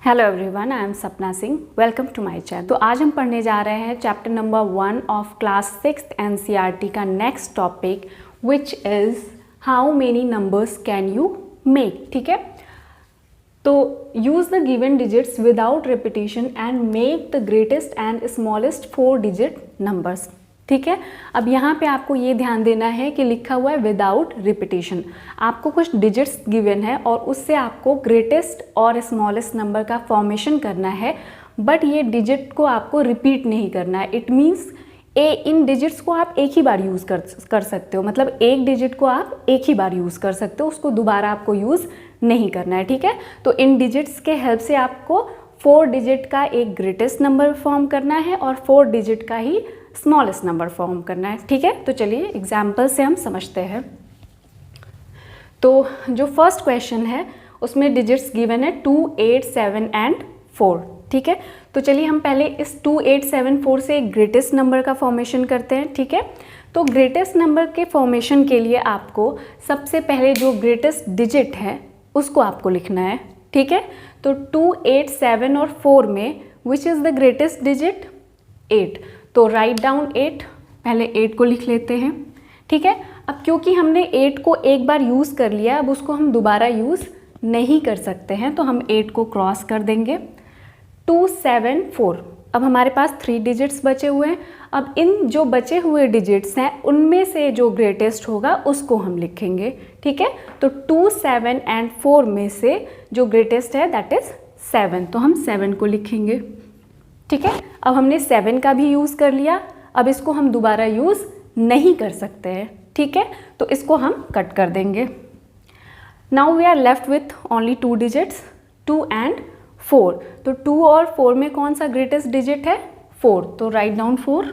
Hello everyone, I am Sapna Singh. Welcome to my channel. तो आज हम पढ़ने जा रहे हैं chapter number 1 of class 6 NCERT का next topic which is how many numbers can you make. ठीक है, तो use the given digits without repetition and make the greatest and smallest 4 digit numbers. ठीक है, अब यहाँ पे आपको ये ध्यान देना है कि लिखा हुआ है विदाउट रिपीटिशन। आपको कुछ डिजिट्स गिवन है और उससे आपको ग्रेटेस्ट और स्मॉलेस्ट नंबर का फॉर्मेशन करना है, बट ये डिजिट को आपको रिपीट नहीं करना है। इट मीन्स इन डिजिट्स को आप एक ही बार यूज़ कर सकते हो, मतलब एक डिजिट को आप एक ही बार यूज़ कर सकते हो, उसको दोबारा आपको यूज़ नहीं करना है। ठीक है, तो इन डिजिट्स के हेल्प से आपको 4 डिजिट का एक ग्रेटेस्ट नंबर फॉर्म करना है और 4 डिजिट का ही स्मॉलेस्ट नंबर फॉर्म करना है। ठीक है, तो चलिए एग्जाम्पल से हम समझते हैं। तो जो फर्स्ट क्वेश्चन है उसमें डिजिट्स गिवन है 2, 8, 7 एंड 4। ठीक है, तो चलिए हम पहले इस 2, 8, 7, 4 से एक ग्रेटेस्ट नंबर का फॉर्मेशन करते हैं। ठीक है, तो ग्रेटेस्ट नंबर के फॉर्मेशन के लिए आपको सबसे पहले जो ग्रेटेस्ट डिजिट है उसको आपको लिखना है। ठीक है, तो 2, 8, 7 और 4 में विच इज़ द ग्रेटेस्ट डिजिट? 8। तो राइट डाउन 8, पहले 8 को लिख लेते हैं। ठीक है, अब क्योंकि हमने 8 को एक बार यूज़ कर लिया, अब उसको हम दोबारा यूज़ नहीं कर सकते हैं, तो हम 8 को क्रॉस कर देंगे। 2, 7, 4, अब हमारे पास 3 डिजिट्स बचे हुए हैं। अब इन जो बचे हुए डिजिट्स हैं उनमें से जो ग्रेटेस्ट होगा उसको हम लिखेंगे। ठीक है, तो 2, 7 एंड 4 में से जो ग्रेटेस्ट है दैट इज़ 7, तो हम 7 को लिखेंगे। ठीक है, अब हमने 7 का भी यूज़ कर लिया, अब इसको हम दोबारा यूज़ नहीं कर सकते हैं। ठीक है, तो इसको हम कट कर देंगे। Now we are left with only 2 digits, 2 and 4। तो 2 और 4 में कौन सा ग्रेटेस्ट डिजिट है? 4, तो राइट डाउन 4।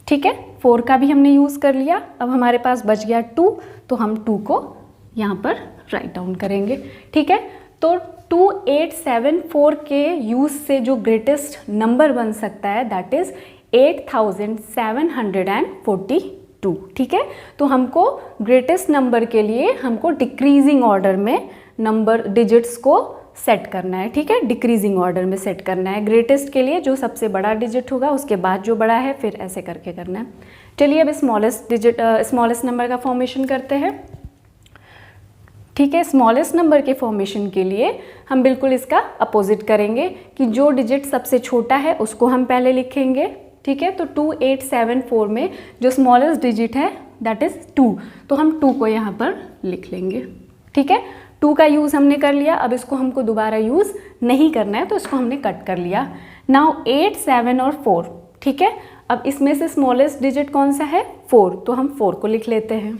ठीक है, 4 का भी हमने यूज़ कर लिया, अब हमारे पास बच गया 2, तो हम 2 को यहाँ पर राइट डाउन करेंगे। ठीक है, तो 2, 8, 7, 4 के यूज़ से जो ग्रेटेस्ट नंबर बन सकता है दैट इज़ 8742। ठीक है, तो हमको ग्रेटेस्ट नंबर के लिए हमको डिक्रीजिंग ऑर्डर में नंबर डिजिट्स को सेट करना है। ठीक है, डिक्रीजिंग ऑर्डर में सेट करना है। ग्रेटेस्ट के लिए जो सबसे बड़ा डिजिट होगा उसके बाद जो बड़ा है, फिर ऐसे करके करना है। चलिए अब स्मॉलेस्ट नंबर का फॉर्मेशन करते हैं। ठीक है, स्मॉलेस्ट नंबर के फॉर्मेशन के लिए हम बिल्कुल इसका अपोजिट करेंगे कि जो डिजिट सबसे छोटा है उसको हम पहले लिखेंगे। ठीक है, तो 2, 8, 7, 4 में जो स्मॉलेस्ट डिजिट है दैट इज़ 2, तो हम 2 को यहाँ पर लिख लेंगे। ठीक है, 2 का यूज़ हमने कर लिया, अब इसको हमको दोबारा यूज़ नहीं करना है, तो इसको हमने कट कर लिया। नाउ 8, 7 और 4। ठीक है, अब इसमें से स्मॉलेस्ट डिजिट कौन सा है? 4, तो हम 4 को लिख लेते हैं।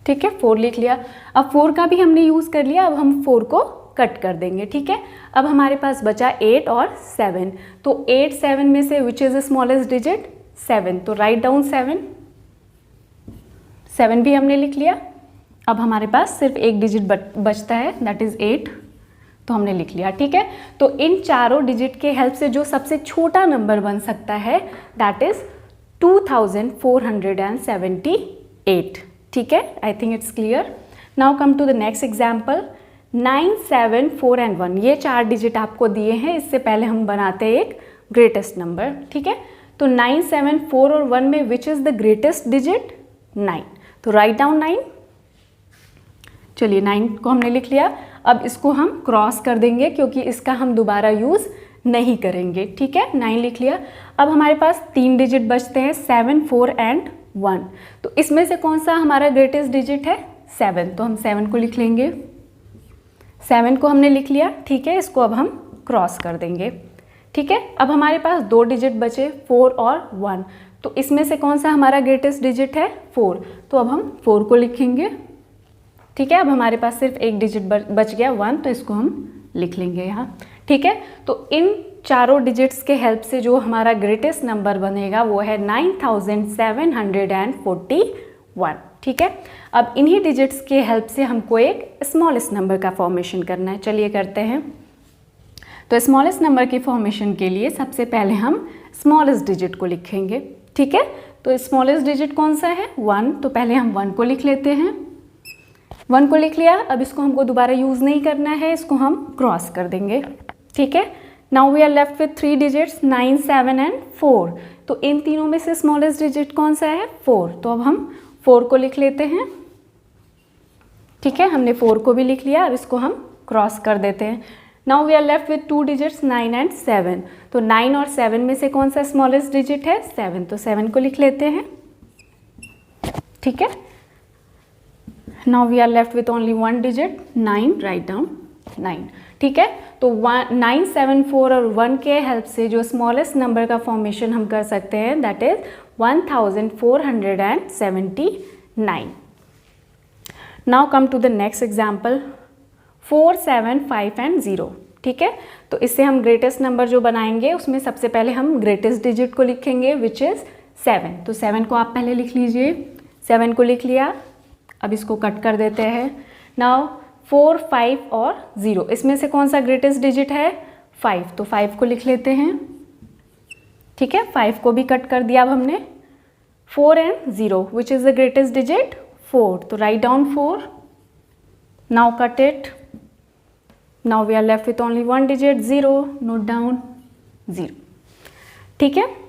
ठीक है, 4 लिख लिया, अब 4 का भी हमने यूज़ कर लिया, अब हम 4 को कट कर देंगे। ठीक है, अब हमारे पास बचा 8 और 7, तो 8, 7 में से विच इज़ द स्मॉलेस्ट डिजिट? 7, तो राइट डाउन 7 भी हमने लिख लिया। अब हमारे पास सिर्फ एक डिजिट बचता है दैट इज़ 8, तो हमने लिख लिया। ठीक है, तो इन चारों डिजिट के हेल्प से जो सबसे छोटा नंबर बन सकता है दैट इज़ 2478। ठीक है, I think it's clear. Now come to the next example. 9, 7, 4 and 1, ये 4 डिजिट आपको दिए हैं। इससे पहले हम बनाते हैं एक ग्रेटेस्ट नंबर। ठीक है, तो 9, 7, 4 और 1 में विच इज़ द ग्रेटेस्ट डिजिट? 9, तो राइट डाउन 9। चलिए 9 को हमने लिख लिया, अब इसको हम क्रॉस कर देंगे क्योंकि इसका हम दोबारा यूज़ नहीं करेंगे। ठीक है, 9 लिख लिया, अब हमारे पास 3 डिजिट बचते हैं 7, 4 एंड 1, तो इसमें से कौन सा हमारा ग्रेटेस्ट डिजिट है? 7, तो हम 7 को लिख लेंगे। 7 को हमने लिख लिया। ठीक है, इसको अब हम क्रॉस कर देंगे। ठीक है, अब हमारे पास 2 डिजिट बचे 4 और 1, तो इसमें से कौन सा हमारा ग्रेटेस्ट डिजिट है? 4, तो अब हम 4 को लिखेंगे। ठीक है, अब हमारे पास सिर्फ एक डिजिट बच गया 1, तो इसको हम लिख लेंगे यहाँ। ठीक है, तो इन चारों डिजिट्स के हेल्प से जो हमारा ग्रेटेस्ट नंबर बनेगा वो है 9741। ठीक है, अब इन्हीं डिजिट्स के हेल्प से हमको एक स्मॉलेस्ट नंबर का फॉर्मेशन करना है। चलिए करते हैं। तो स्मॉलेस्ट नंबर के फॉर्मेशन के लिए सबसे पहले हम स्मॉलेस्ट डिजिट को लिखेंगे। ठीक है, तो स्मॉलेस्ट डिजिट कौन सा है? 1, तो पहले हम 1 को लिख लेते हैं। 1 को लिख लिया, अब इसको हमको दोबारा यूज़ नहीं करना है, इसको हम क्रॉस कर देंगे, ठीक है। Now we are left with 3 digits 9, 7 and 4। तो इन तीनों में से स्मॉलेस्ट डिजिट कौन सा है? 4। तो अब हम 4 को लिख लेते हैं, ठीक है, हमने 4 को भी लिख लिया, अब इसको हम क्रॉस कर देते हैं। Now we are left with 2 digits 9 and 7। तो 9 और 7 में से कौन सा स्मॉलेस्ट डिजिट है? 7। तो 7 को लिख लेते हैं, ठीक है। Now we are left with only 1 digit 9, write down 9, ठीक है। तो 9, 7, 4 और 1 के हेल्प से जो स्मॉलेस्ट नंबर का फॉर्मेशन हम कर सकते हैं that is 1479। Now come to the next example 4, 7, 5 and 0, ठीक है। तो इससे हम ग्रेटेस्ट नंबर जो बनाएंगे उसमें सबसे पहले हम ग्रेटेस्ट डिजिट को लिखेंगे विच इज़ 7। तो 7 को आप पहले लिख लीजिए, 7 को लिख लिया, अब इसको कट कर देते हैं। नाउ 4, 5 और 0, इसमें से कौन सा ग्रेटेस्ट डिजिट है? 5। तो 5 को लिख लेते हैं, ठीक है, 5 को भी कट कर दिया अब हमने। 4 and 0 which is the greatest digit? 4। तो write down 4, now cut it, now we are left with only 1 digit 0, note down 0, ठीक है।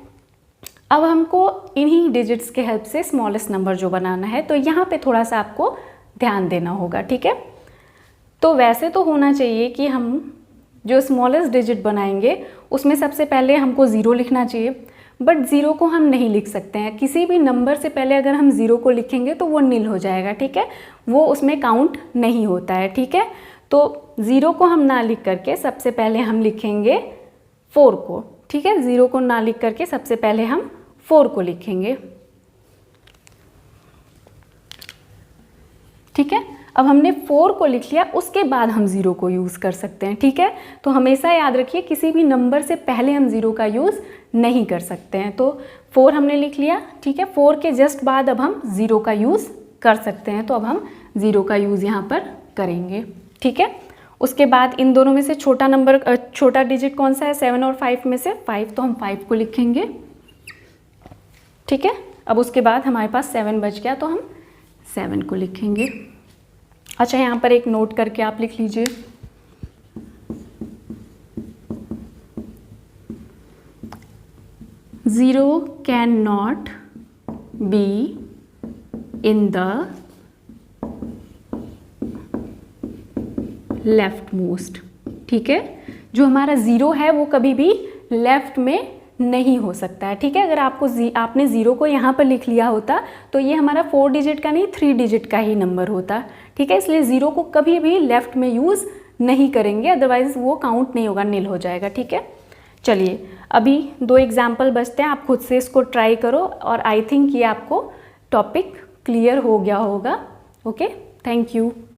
अब हमको इन्हीं डिजिट्स के हेल्प से स्मॉलेस्ट नंबर जो बनाना है, तो यहाँ पे थोड़ा सा आपको ध्यान देना होगा, ठीक है। तो वैसे तो होना चाहिए कि हम जो स्मॉलेस्ट डिजिट बनाएंगे उसमें सबसे पहले हमको 0 लिखना चाहिए, बट 0 को हम नहीं लिख सकते हैं। किसी भी नंबर से पहले अगर हम 0 को लिखेंगे तो वो नील हो जाएगा, ठीक है, वो उसमें काउंट नहीं होता है, ठीक है। तो 0 को हम ना लिख करके सबसे पहले हम लिखेंगे 4 को, ठीक है, 0 को ना लिख करके सबसे पहले हम 4 को लिखेंगे, ठीक है। अब हमने 4 को लिख लिया, उसके बाद हम 0 को यूज़ कर सकते हैं, ठीक है। तो हमेशा याद रखिए किसी भी नंबर से पहले हम 0 का यूज़ नहीं कर सकते हैं। तो 4 हमने लिख लिया, ठीक है, 4 के जस्ट बाद अब हम 0 का यूज़ कर सकते हैं, तो अब हम 0 का यूज़ यहाँ पर करेंगे, ठीक है। उसके बाद इन दोनों में से छोटा नंबर छोटा डिजिट कौन सा है? 7 और 5 में से 5, तो हम 5 को लिखेंगे, ठीक है। अब उसके बाद हमारे पास 7 बच गया, तो हम 7 को लिखेंगे। अच्छा, यहाँ पर एक नोट करके आप लिख लीजिए, zero can not be in the left most, ठीक है। जो हमारा 0 है वो कभी भी लेफ्ट में नहीं हो सकता है, ठीक है। अगर आपने 0 को यहाँ पर लिख लिया होता तो ये हमारा 4 डिजिट का नहीं 3 डिजिट का ही नंबर होता, ठीक है। इसलिए 0 को कभी भी लेफ्ट में यूज़ नहीं करेंगे, अदरवाइज वो काउंट नहीं होगा, नील हो जाएगा, ठीक है। चलिए अभी 2 एग्जाम्पल बचते हैं, आप खुद से इसको ट्राई करो और आई थिंक ये आपको टॉपिक क्लियर हो गया होगा। Okay, thank you.